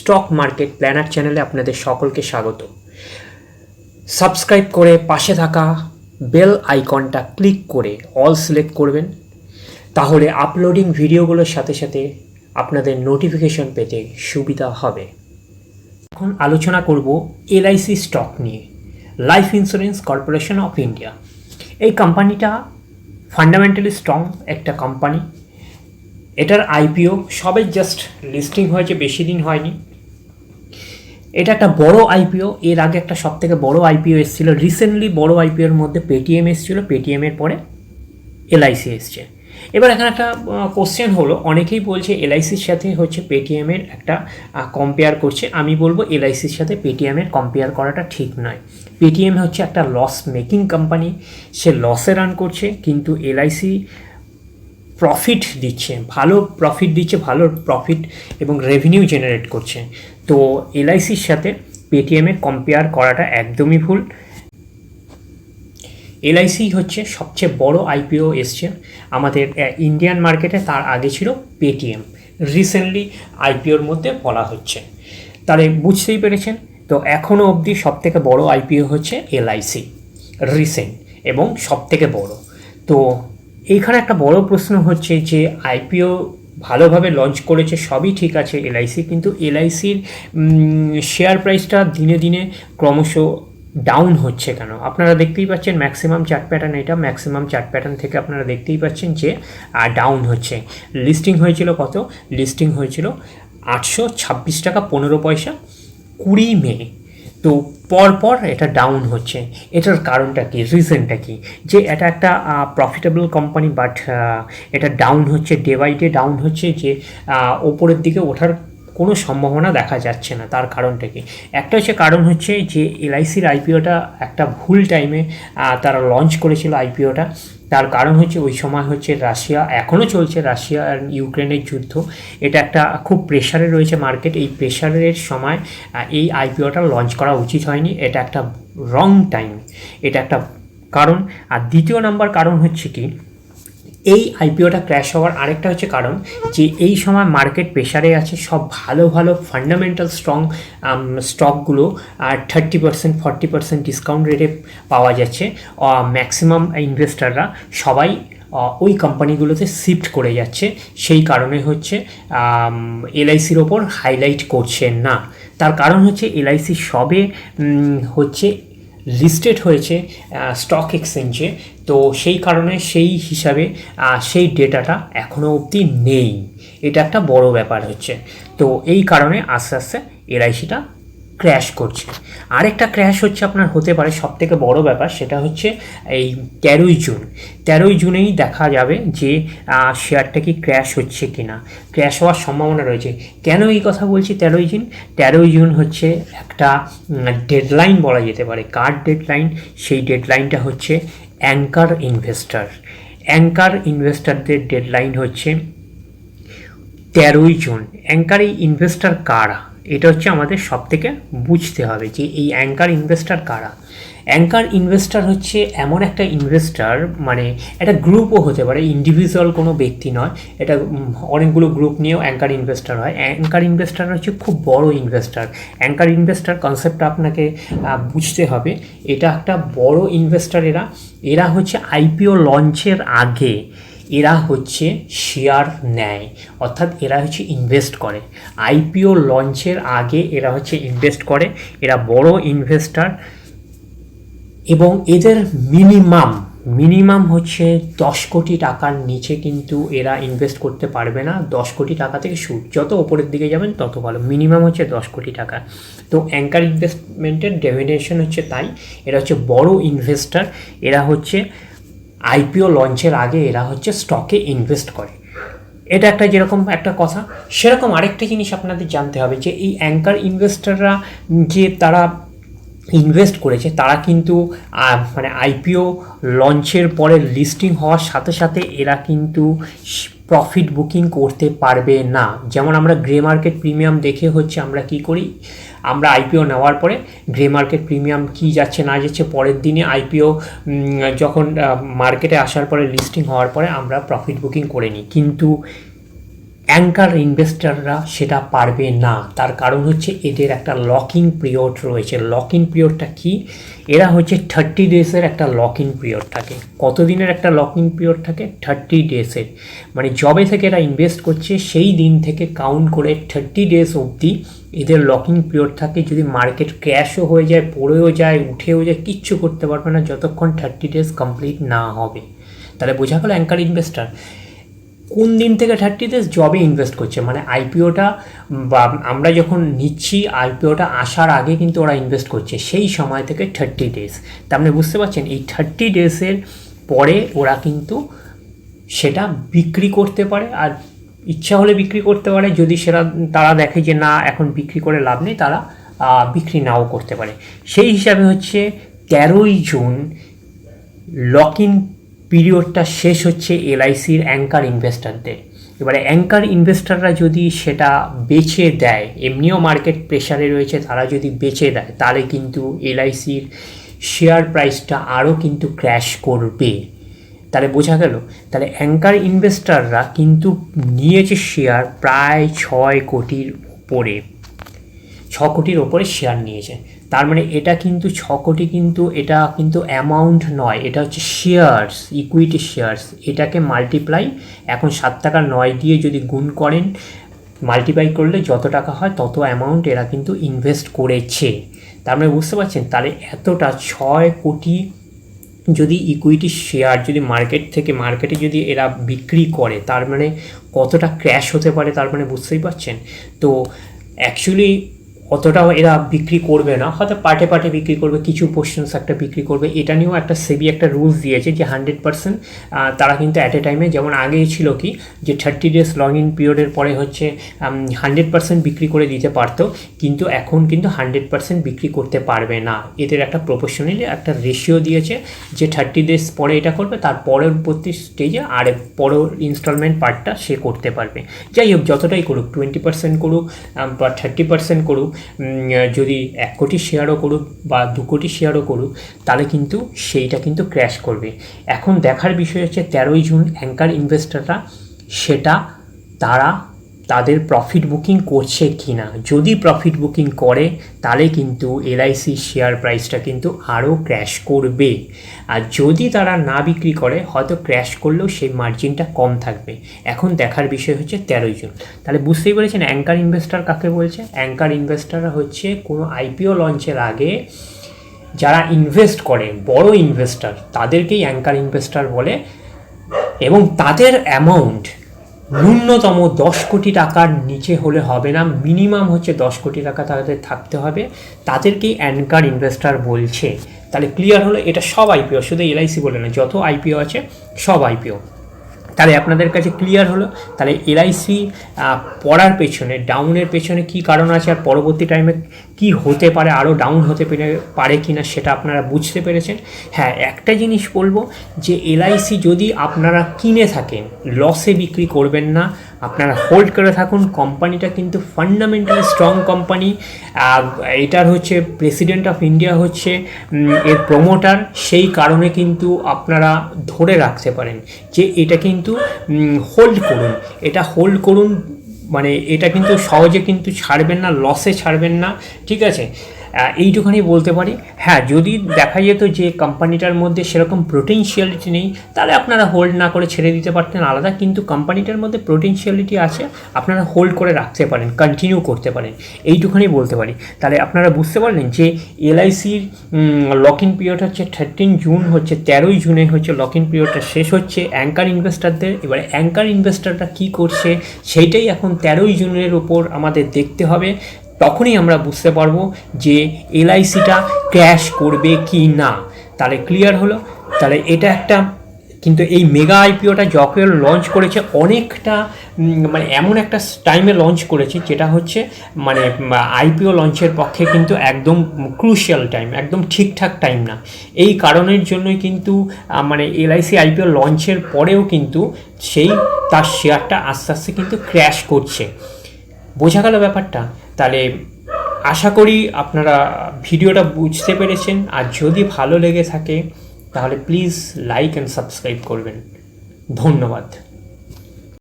Stock market planner চ্যানেলে আপনাদের সকলকে স্বাগত। সাবস্ক্রাইব করে পাশে থাকা বেল আইকনটা ক্লিক করে অল সিলেক্ট করবেন, তাহলে আপলোডিং ভিডিওগুলোর সাথে সাথে আপনাদের নোটিফিকেশন পেতে সুবিধা হবে। এখন আলোচনা করব LIC স্টক নিয়ে, life insurance corporation of India. এই কোম্পানিটা ফান্ডামেন্টালি স্ট্রং একটা কোম্পানি। এটার IPO সবে জাস্ট লিস্টিং হয়েছে, বেশি দিন হয়নি। এটা একটা বড় IPO। এর আগে একটা সবথেকে বড় IPO এসেছিল রিসেন্টলি। বড় IPOর মধ্যে পেটিএম এসেছিল, পেটিএমের পরে LIC এসছে। এবার এখানে একটা কোশ্চেন হলো, অনেকেই বলছে LICর সাথে হচ্ছে পেটিএমের একটা কম্পেয়ার করছে। আমি বলবো LICর সাথে পেটিএমের কম্পেয়ার করাটা ঠিক নয়। পেটিএম হচ্ছে একটা লস মেকিং কোম্পানি, সে লসে রান করছে, কিন্তু LIC প্রফিট দিচ্ছে, ভালো প্রফিট এবং রেভিনিউ জেনারেট করছে। তো LICর সাথে পেটিএমের কম্পেয়ার করাটা একদমই ভুল। LIC হচ্ছে সবচেয়ে বড় IPO এসছে আমাদের ইন্ডিয়ান মার্কেটে, তার আগে ছিল পেটিএম। রিসেন্টলি IPOর মধ্যে বলা হচ্ছে, তাহলে বুঝতেই পেরেছেন। তো এখনও অবধি সবথেকে বড় IPO হচ্ছে LIC, রিসেন্ট এবং সবথেকে বড়। তো এইখানে একটা বড় প্রশ্ন হচ্ছে যে IPO ভালোভাবে লঞ্চ করেছে, সবই ঠিক আছে LIC, কিন্তু LICর শেয়ার প্রাইসটা দিনে দিনে ক্রমশ ডাউন হচ্ছে কেন? আপনারা দেখতেই পাচ্ছেন ম্যাক্সিমাম চার্ট প্যাটার্ন, এটা ম্যাক্সিমাম চার্ট প্যাটার্ন থেকে আপনারা দেখতেই পাচ্ছেন যে ডাউন হচ্ছে। লিস্টিং হয়েছিল কত? লিস্টিং হয়েছিল 826 টাকা 15 পয়সা 20 মে। তো পরপর এটা ডাউন হচ্ছে। এটার কারণটা কি, রিজনটা কি? যে এটা একটা প্রফিটেবল কোম্পানি, বাট এটা ডাউন হচ্ছে, ডে বাই ডে ডাউন হচ্ছে, যে ওপরের দিকে ওঠার কোনো সম্ভাবনা দেখা যাচ্ছে না। তার কারণটা কি? একটা হচ্ছে কারণ হচ্ছে যে LICর IPOটা একটা ভুল টাইমে তারা লঞ্চ করেছিল IPOটা। তার কারণ হচ্ছে ওই সময় হচ্ছে রাশিয়া, এখনও চলছে রাশিয়া আর ইউক্রেনের যুদ্ধ। এটা একটা খুব প্রেশারে রয়েছে মার্কেট। এই প্রেশারের সময় এই IPOটা লঞ্চ করা উচিত হয়নি। এটা একটা রং টাইম, এটা একটা কারণ। আর দ্বিতীয় নাম্বার কারণ হচ্ছে কি, এই IPOটা ক্র্যাশ হওয়ার আরেকটা হচ্ছে কারণ যে এই সময় মার্কেট প্রেশারে আছে। সব ভালো ভালো ফান্ডামেন্টাল স্ট্রং স্টকগুলো 30% 40% ডিসকাউন্ট রেটে পাওয়া যাচ্ছে। ম্যাক্সিমাম ইনভেস্টাররা সবাই ওই কোম্পানিগুলোতে শিফট করে যাচ্ছে। সেই কারণে হচ্ছে LICর ওপর হাইলাইট করছে না। তার কারণ হচ্ছে LIC সবে হচ্ছে লিস্টেড হয়েছে স্টক এক্সচেঞ্জে, তো সেই কারণে সেই হিসাবে সেই ডেটাটা এখনও অবধি নেই। এটা একটা বড় ব্যাপার হচ্ছে। তো এই কারণে আস্তে আস্তে LICটা ক্র্যাশ করছে। আরেকটা ক্র্যাশ হচ্ছে আপনার হতে পারে সবথেকে বড় ব্যাপার, সেটা হচ্ছে এই 13ই জুনেই দেখা যাবে যে শেয়ারটা কি ক্র্যাশ হচ্ছে কি না। ক্র্যাশ হওয়ার সম্ভাবনা রয়েছে। কেন এই কথা বলছি 13ই জুন হচ্ছে একটা ডেডলাইন বলা যেতে পারে। কার ডেডলাইন? সেই ডেডলাইনটা হচ্ছে অ্যাঙ্কার ইনভেস্টারদের ডেডলাইন হচ্ছে 13ই জুন। অ্যাঙ্কার ইনভেস্টার কারা? এটা হচ্ছে আমাদের সব থেকে বুঝতে হবে যে এই অ্যাঙ্কার ইনভেস্টার কারা। অ্যাঙ্কার ইনভেস্টার হচ্ছে এমন একটা ইনভেস্টার, মানে একটা গ্রুপও হতে পারে, ইন্ডিভিজুয়াল কোনো ব্যক্তি নয়। এটা অনেকগুলো গ্রুপ নিয়েও অ্যাঙ্কার ইনভেস্টার হয়। অ্যাঙ্কার ইনভেস্টার হচ্ছে খুব বড় ইনভেস্টার। অ্যাঙ্কার ইনভেস্টার কনসেপ্টটা আপনাকে বুঝতে হবে। এটা একটা বড় ইনভেস্টার। এরা হচ্ছে IPO লঞ্চের আগে এরা হচ্ছে শেয়ার নেয়, অর্থাৎ এরা হচ্ছে ইনভেস্ট করে। IPO লঞ্চের আগে এরা হচ্ছে ইনভেস্ট করে। এরা বড় ইনভেস্টার এবং এদের মিনিমাম হচ্ছে 10 কোটি টাকার নিচে কিন্তু এরা ইনভেস্ট করতে পারবে না। 10 কোটি টাকা থেকে শুরু, যত ওপরের দিকে যাবেন তত ভালো। মিনিমাম হচ্ছে 10 কোটি টাকা। তো অ্যাঙ্কার ইনভেস্টমেন্টের ডেফিনেশন হচ্ছে তাই। এরা হচ্ছে বড় ইনভেস্টার। এরা হচ্ছে IPO লঞ্চের আগে এরা হচ্ছে স্টকে ইনভেস্ট করে। এটা একটা যেরকম একটা কথা, সেরকম আরেকটা জিনিস আপনাদের জানতে হবে যে এই অ্যাঙ্কার ইনভেস্টাররা যে তারা ইনভেস্ট করেছে, তারা কিন্তু মানে IPO লঞ্চের পরে লিস্টিং হওয়ার সাথে সাথে এরা কিন্তু প্রফিট বুকিং করতে পারবে না। যেমন আমরা গ্রে মার্কেট প্রিমিয়াম দেখে হচ্ছে আমরা কি করি, আমরা IPO নেওয়ার পরে গ্রে মার্কেট প্রিমিয়াম কি যাচ্ছে না যাচ্ছে পরের দিনে IPO যখন মার্কেটে আসার পরে লিস্টিং হওয়ার পরে আমরা প্রফিট বুকিং করে নিই। কিন্তু অ্যাঙ্কার ইনভেস্টররা সেটা পারবে না। তার কারণ হচ্ছে এদের একটা লকিং পিরিয়ড রয়েছে। লকিং পিরিয়ডটা কি? এরা হচ্ছে 30 ডেজের একটা লকিং পিরিয়ড থাকে। কতদিনের একটা লকিং পিরিয়ড থাকে? 30 ডেজের। মানে জবে থেকে এরা ইনভেস্ট করছে সেই দিন থেকে কাউন্ট করে 30 ডেজ অবধি এদের লকিং পিরিয়ড থাকে। যদি মার্কেট ক্র্যাশও হয়ে যায়, পড়েও যায়, উঠেও যায়, কিচ্ছু করতে পারবে না যতক্ষণ 30 ডেজ কমপ্লিট না হবে। তাহলে বোঝা গেল অ্যাঙ্কার ইনভেস্টার কোন দিন থেকে 30 ডেজ জবে ইনভেস্ট করছে। মানে আইপিওটা বা আমরা যখন নিচ্ছি, আইপিওটা আসার আগে কিন্তু ওরা ইনভেস্ট করছে, সেই সময় থেকে 30 ডেজ। তার মানে বুঝতে পারছেন এই 30 ডেজের পরে ওরা কিন্তু সেটা বিক্রি করতে পারে, আর ইচ্ছা হলে বিক্রি করতে পারে। যদি সেটা তারা দেখে যে না এখন বিক্রি করে লাভ নেই, তারা বিক্রি নাও করতে পারে। সেই হিসাবে হচ্ছে 13ই জুন লক ইন পিরিয়ডটা শেষ হচ্ছে এলআইসির অ্যাঙ্কার ইনভেস্টারদের। এবারে অ্যাঙ্কার ইনভেস্টাররা যদি সেটা বেচে দেয়, এমনিও মার্কেট প্রেশারে রয়েছে, তারা যদি বেচে দেয় তাহলে কিন্তু এলআইসির শেয়ার প্রাইসটা আরও কিন্তু ক্র্যাশ করবে। তাহলে বোঝা গেল, তাহলে অ্যাঙ্কার ইনভেস্টাররা কিন্তু নিয়েছে শেয়ার প্রায় 6 কোটির ওপরে, 6 কোটির ওপরে শেয়ার নিয়েছে। তার মানে এটা কিন্তু 6 কোটি কিন্তু এটা কিন্তু অ্যামাউন্ট নয়, এটা হচ্ছে শেয়ার্স, ইকুইটি শেয়ার্স। এটাকে মাল্টিপ্লাই এখন 7 টাকা 9 দিয়ে যদি গুণ করেন, মাল্টিপ্লাই করলে যত টাকা হয় তত অ্যামাউন্ট এরা কিন্তু ইনভেস্ট করেছে। তার মানে বুঝতে পারছেন, তাহলে এতটা 6 কোটি যদি ইকুইটি শেয়ার যদি মার্কেটে যদি এরা বিক্রি করে, তার মানে কতটা ক্র্যাশ হতে পারে, তার মানে বুঝতেই পারছেন। তো অ্যাকচুয়ালি অতটাও এরা বিক্রি করবে না, হয়তো পার্টে পার্টে বিক্রি করবে, কিছু পোর্শনস একটা বিক্রি করবে। এটা নিয়েও একটা সেবি একটা রুলস দিয়েছে যে 100% তারা কিন্তু অ্যাট এ টাইমে, যেমন আগেই ছিল কি যে 30 ডেজ লগ ইন পিরিয়ডের পরে হচ্ছে 100% বিক্রি করে দিতে পারতো, কিন্তু এখন কিন্তু 100% বিক্রি করতে পারবে না। এদের একটা প্রপোর্শনালি একটা রেশিও দিয়েছে যে 30 ডেজ পরে এটা করবে, তার পরবর্তী স্টেজে আর পরের ইনস্টলমেন্ট পার্টটা সে করতে পারবে। যাই হোক, যতটাই করুক, 20% করুক বা 30% করুক, যদি 1 কোটি শেয়ারও করুক বা 2 কোটি শেয়ারও করুক, তাহলে কিন্তু সেইটা কিন্তু ক্র্যাশ করবে। এখন দেখার বিষয় হচ্ছে 13ই জুন অ্যাঙ্কার ইনভেস্টররা সেটা তাদের প্রফিট বুকিং করছে কি না। যদি প্রফিট বুকিং করে তাহলে কিন্তু এলআইসি শেয়ার প্রাইসটা কিন্তু আরও ক্র্যাশ করবে। আর যদি তারা না বিক্রি করে, হয়তো ক্র্যাশ করলেও সেই মার্জিনটা কম থাকবে। এখন দেখার বিষয় হচ্ছে 13ই জুন। তাহলে বুঝতেই পেরেছেন অ্যাঙ্কার ইনভেস্টর কাকে বলছে। অ্যাঙ্কার ইনভেস্টররা হচ্ছে কোনো আইপিও লঞ্চের আগে যারা ইনভেস্ট করে, বড় ইনভেস্টর, তাদেরকেই অ্যাঙ্কার ইনভেস্টর বলে। এবং তাদের অ্যামাউন্ট ন্যূনতম 10 কোটি টাকার নিচে হলে হবে না, মিনিমাম হচ্ছে 10 কোটি টাকা তাদের থাকতে হবে, তাদেরকেই অ্যাঙ্কার ইনভেস্টর বলছে। তাহলে ক্লিয়ার হলো, এটা সব আইপিও, শুধু এলআইসি বলে না, যত আইপিও আছে সব আইপিও। তাহলে আপনাদের কাছে ক্লিয়ার হলো। তাহলে এলআইসি পড়ার পেছনে, ডাউনের পেছনে কী কারণ আছে, আর পরবর্তী টাইমে কি হতে পারে, আরও ডাউন হতে পারে কি না, সেটা আপনারা বুঝতে পেরেছেন। হ্যাঁ, একটা জিনিস বলবো যে এলআইসি যদি আপনারা কিনে থাকেন, লসে বিক্রি করবেন না, আপনারা হোল্ড করে থাকুন। কোম্পানিটা কিন্তু ফান্ডামেন্টালি স্ট্রং কোম্পানি। এটার হচ্ছে প্রেসিডেন্ট অফ ইন্ডিয়া হচ্ছে এর প্রমোটার, সেই কারণে কিন্তু আপনারা ধরে রাখতে পারেন যে এটা কিন্তু হোল্ড করুন, এটা হোল্ড করুন। মানে এটা কিন্তু সহজে কিন্তু ছাড়বেন না, লসে ছাড়বেন না, ঠিক আছে। এইটুখানি বলতে পারি। হ্যাঁ, যদি দেখা যেত যে কোম্পানিটার মধ্যে সেরকম পোটেনশিয়ালিটি নেই, তাহলে আপনারা হোল্ড না করে ছেড়ে দিতে পারতেন, আলাদা। কিন্তু কোম্পানিটার মধ্যে পোটেনশিয়ালিটি আছে, আপনারা হোল্ড করে রাখতে পারেন, কন্টিনিউ করতে পারেন, এইটুখানি বলতে পারি। তাহলে আপনারা বুঝতে পারলেন যে এলআইসির লক ইন পিরিয়ড হচ্ছে 13 জুন, হচ্ছে 13ই জুনে হচ্ছে লক ইন পিরিয়ডটা শেষ হচ্ছে অ্যাঙ্কার ইনভেস্টারদের। এবারে অ্যাঙ্কার ইনভেস্টাররা কী করছে সেইটাই এখন 13ই জুনের ওপর আমাদের দেখতে হবে। তখনই আমরা বুঝতে পারবো যে এলআইসিটা ক্র্যাশ করবে কি না। তাহলে ক্লিয়ার হলো। তাহলে এটা একটা, কিন্তু এই মেগা আইপিওটা যখন লঞ্চ করেছে অনেকটা মানে এমন একটা টাইমে লঞ্চ করেছে যেটা হচ্ছে মানে আইপিও লঞ্চের পক্ষে কিন্তু একদম ক্রুশিয়াল টাইম, একদম ঠিকঠাক টাইম না। এই কারণের জন্যই কিন্তু মানে এলআইসি আইপিও লঞ্চের পরেও কিন্তু তার শেয়ারটা আস্তে আস্তে কিন্তু ক্র্যাশ করছে। বোঝা গেল ব্যাপারটা। তাহলে আশা করি আপনারা ভিডিওটা বুঝতে পেরেছেন। আর যদি ভালো লেগে থাকে তাহলে প্লিজ লাইক অ্যান্ড সাবস্ক্রাইব করবেন। ধন্যবাদ।